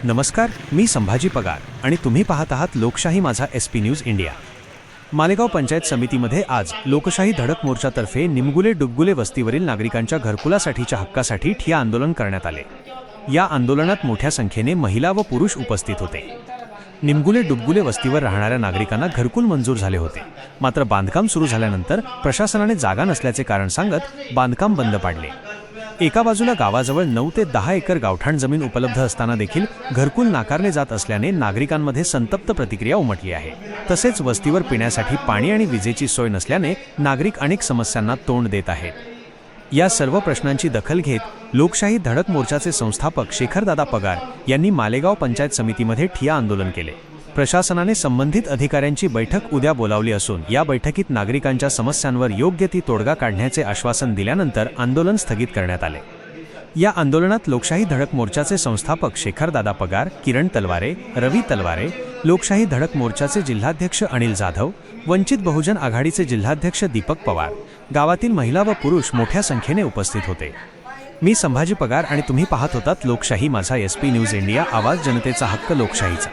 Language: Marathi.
नमस्कार, मी संभाजी पगार आणि तुम्ही पाहत आहात लोकशाही माझा SP news India. Malegaon panchayat समितीमध्ये आज लोकशाही धडक मोर्चातर्फे निमगुले डुबगुले वस्तीवरील नागरिकांच्या घरकुलासाठीच्या हक्कासाठी ठिय्या आंदोलन करण्यात आले। या आंदोलनात मोठ्या संख्येने महिला व पुरुष उपस्थित होते। निमगुले डुबगुले वस्तीवर राहणाऱ्या नागरिकांना घरकुल मंजूर झाले होते, मात्र बांधकाम सुरू झाल्यानंतर प्रशासनाने जागा नसल्याचे कारण सांगत बांधकाम बंद पाडले। एका बाजूला गावाजवळ 9 ते 10 एकर गावठाण जमीन उपलब्ध असताना देखील घरकुल नाकारले जात असल्याने नागरिकांमध्ये संतप्त प्रतिक्रिया उमटली आहे। तसेच वस्तीवर पिण्यासाठी पाणी आणि विजेची सोय नसल्याने नागरिक अनेक समस्यांना तोंड देत आहेत। या सर्व प्रश्नांची दखल घेत लोकशाही धडक मोर्चाचे संस्थापक शेखरदादा पगार यांनी मालेगाव पंचायत समितीमध्ये ठिय्या आंदोलन केले। प्रशासनाने संबंधित अधिकाऱ्यांची बैठक उद्या बोलावली असून या बैठकीत नागरिकांच्या समस्यांवर योग्य ती तोडगा काढण्याचे आश्वासन दिल्यानंतर आंदोलन स्थगित करण्यात आले। या आंदोलनात लोकशाही धडक मोर्चाचे संस्थापक शेखरदादा पगार, किरण तलवारे, रवी तलवारे, लोकशाही धडक मोर्चाचे जिल्हाध्यक्ष अनिल जाधव, वंचित बहुजन आघाडीचे जिल्हाध्यक्ष दीपक पवार, गावातील महिला व पुरुष मोठ्या संख्येने उपस्थित होते। मी संभाजी पगार आणि तुम्ही पाहत होतात लोकशाही माझा SP न्यूज इंडिया, आवाज जनतेचा हक्क लोकशाहीचा।